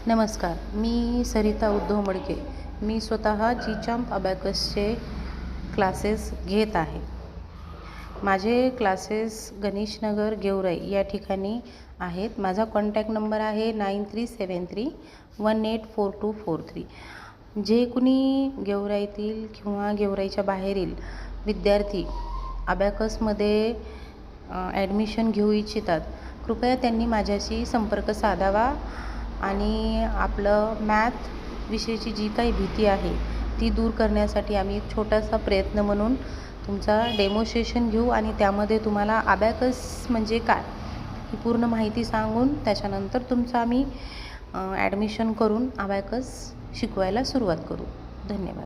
नमस्कार, मी सरिता उद्धव मडके. मी स्वतः जीचाम्प अबॅकसचे क्लासेस घेत आहे. माझे क्लासेस गणेशनगर गेवराई या ठिकाणी आहेत. माझा कॉन्टॅक्ट नंबर आहे 9373184243. जे कुणी गेवराईतील किंवा गेवराईच्या बाहेरील विद्यार्थी अबॅकसमध्ये ॲडमिशन घेऊ इच्छितात, कृपया त्यांनी माझ्याशी संपर्क साधावा आणि आपलं मॅथ विषयीची जी काही भीती आहे ती दूर करण्यासाठी आम्ही एक छोटासा प्रयत्न म्हणून तुमचा डेमो सेशन घेऊ आणि त्यामध्ये तुम्हाला अबॅकस म्हणजे काय ही पूर्ण माहिती सांगून त्याच्यानंतर तुमचं आम्ही ॲडमिशन करून अबॅकस शिकवायला सुरुवात करू. धन्यवाद.